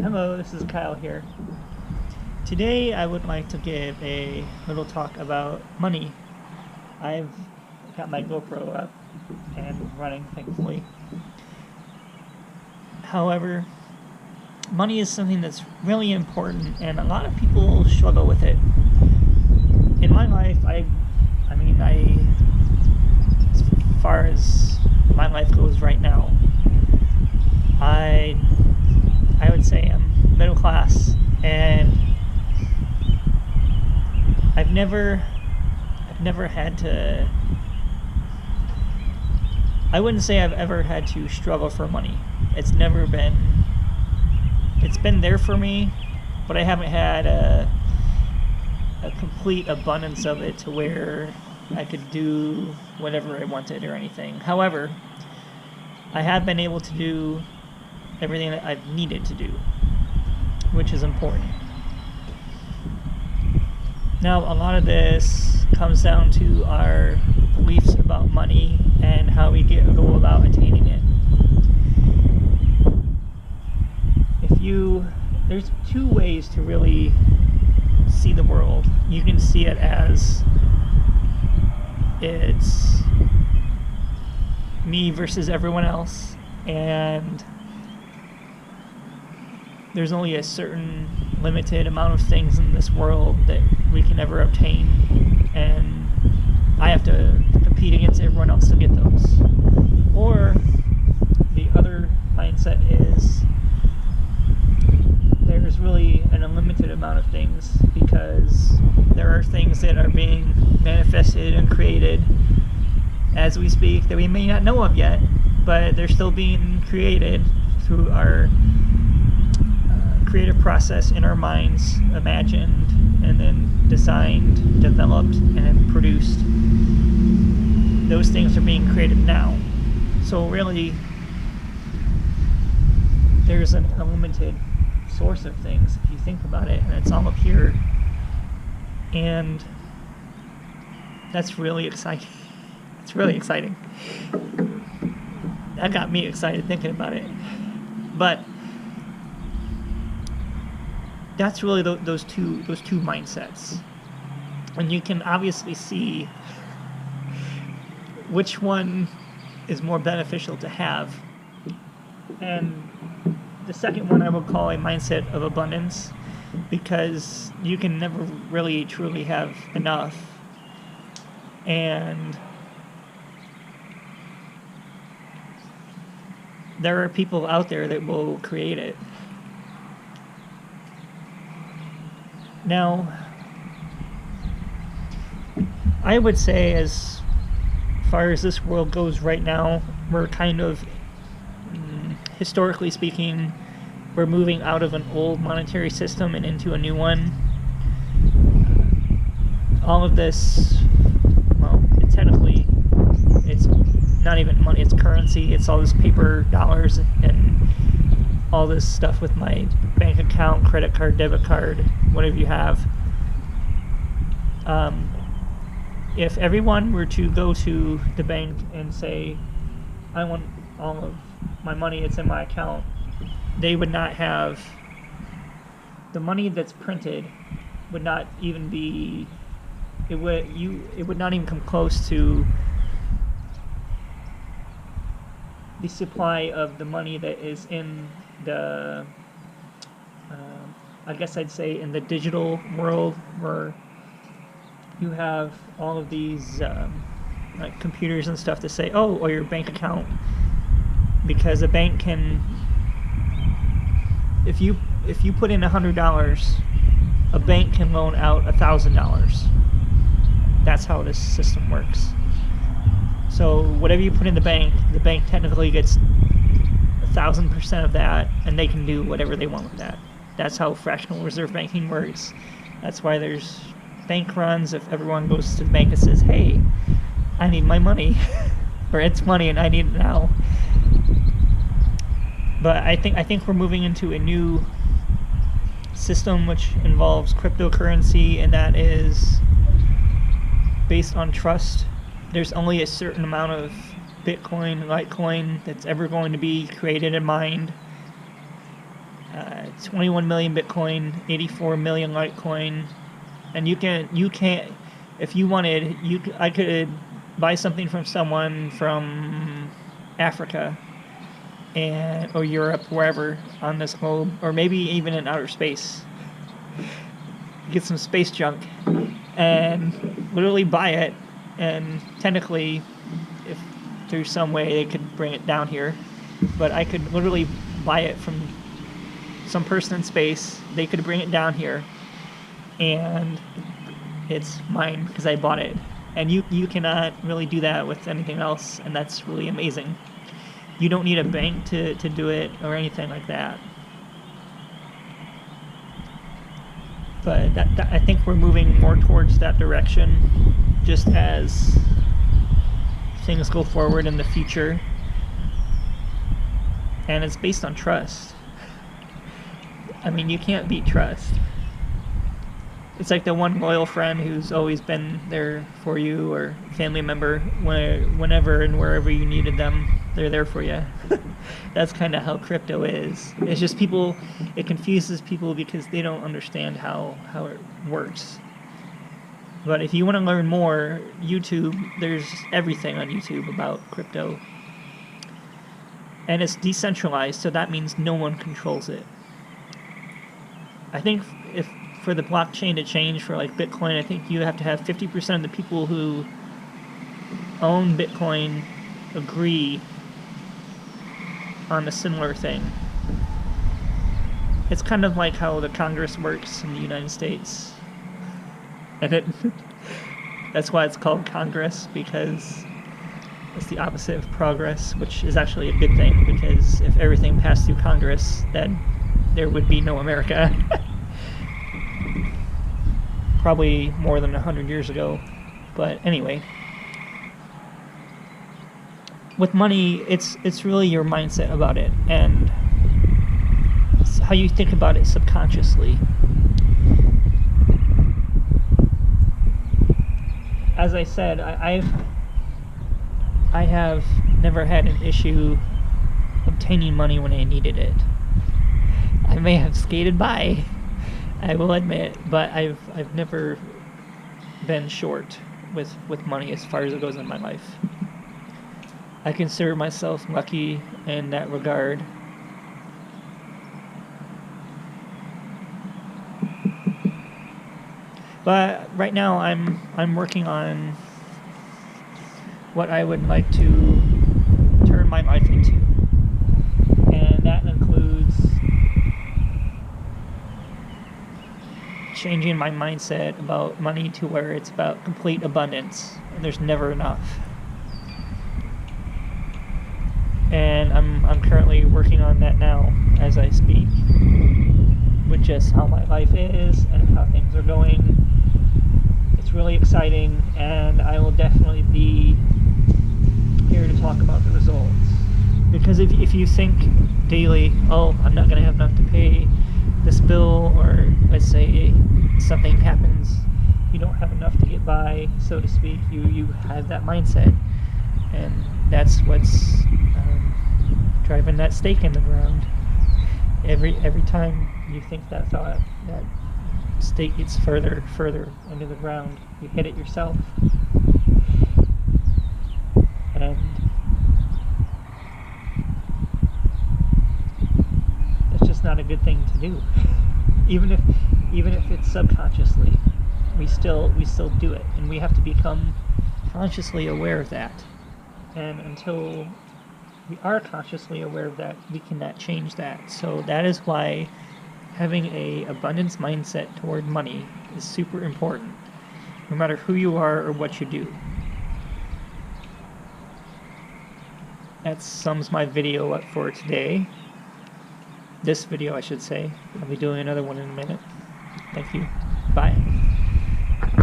Hello, this is Kyle here. Today I would like to give a little talk about money. I've got my GoPro up and running, thankfully. However, money is something that's really important and a lot of people struggle with it. In my life, as far as my life goes right now, I would say I'm middle class, and I've never had to. I wouldn't say I've ever had to struggle for money. It's been there for me, but I haven't had a complete abundance of it to where I could do whatever I wanted or anything. However, I have been able to do everything that I've needed to do, which is important. Now, a lot of this comes down to our beliefs about money and how we go about attaining it. There's two ways to really see the world. You can see it as it's me versus everyone else, and there's only a certain limited amount of things in this world that we can ever obtain, and I have to compete against everyone else to get those. Or the other mindset is there's really an unlimited amount of things, because there are things that are being manifested and created as we speak that we may not know of yet, but they're still being created through our creative process in our minds, imagined and then designed, developed, and produced. Those things are being created now. So really, there's an unlimited source of things if you think about it, and it's all up here. And that's really exciting. It's really exciting. That got me excited thinking about it. But that's really those two mindsets, and you can obviously see which one is more beneficial to have. And the second one I would call a mindset of abundance, because you can never really truly have enough, and there are people out there that will create it. Now, I would say, as far as this world goes right now, we're kind of, historically speaking, we're moving out of an old monetary system and into a new one. All of this, well, technically, it's not even money, it's currency. It's all this paper dollars and all this stuff with my bank account, credit card, debit card, whatever you have. If everyone were to go to the bank and say, I want all of my money, it's in my account, they would not have, the money that's printed would not even be, it would not even come close to the supply of the money that is in the, I guess I'd say in the digital world, where you have all of these like computers and stuff to say, oh, or your bank account, because a bank can, if you put in $100, a bank can loan out $1,000. That's how this system works. So whatever you put in the bank technically gets 1,000% of that, and they can do whatever they want with that. That's how fractional reserve banking works. That's why there's bank runs. If everyone goes to the bank and says, hey, I need my money, or it's money and I need it now. But I think we're moving into a new system which involves cryptocurrency, and that is based on trust. There's only a certain amount of Bitcoin, Litecoin that's ever going to be created and mined. 21 million Bitcoin, 84 million Litecoin, and you can't, if you wanted, I could buy something from someone from Africa or Europe, wherever on this globe, or maybe even in outer space. Get some space junk and literally buy it, and technically, if there's some way they could bring it down here, but I could literally buy it from some person in space. They could bring it down here, and it's mine because I bought it. And you cannot really do that with anything else, and that's really amazing. You don't need a bank to do it or anything like that. But I think we're moving more towards that direction, just as things go forward in the future. And it's based on trust. I mean, you can't beat trust. It's like the one loyal friend who's always been there for you, or family member, whenever and wherever you needed them, they're there for you. That's kind of how crypto is. It's just it confuses people because they don't understand how it works. But if you want to learn more, YouTube, there's everything on YouTube about crypto. And it's decentralized, so that means no one controls it. I think if for the blockchain to change for like Bitcoin, I think you have to have 50% of the people who own Bitcoin agree on a similar thing. It's kind of like how the Congress works in the United States. And that's why it's called Congress, because it's the opposite of progress, which is actually a good thing, because if everything passed through Congress, then there would be no America. Probably more than 100 years ago. But anyway, with money, it's really your mindset about it, and it's how you think about it subconsciously. As I said, I have never had an issue obtaining money when I needed it. I may have skated by, I will admit, but I've never been short with money as far as it goes in my life. I consider myself lucky in that regard. But right now I'm working on what I would like to turn my life into. And that includes changing my mindset about money to where it's about complete abundance and there's never enough. And I'm currently working on that now as I speak, with just how my life is and how things are going. It's really exciting, and I will definitely be here to talk about the results. Because if you think daily, oh, I'm not going to have enough to pay this bill, or let's say something happens, you don't have enough to get by, so to speak, you have that mindset, and that's what's driving that stake in the ground. Every time you think that thought, that stake gets further into the ground. You hit it yourself, and it's just not a good thing to do. even if it's subconsciously, we still do it, and we have to become consciously aware of that. And until we are consciously aware of that, we cannot change that. So that is why having a abundance mindset toward money is super important, no matter who you are or what you do. That sums my video up for today. This video, I should say. I'll be doing another one in a minute. Thank you.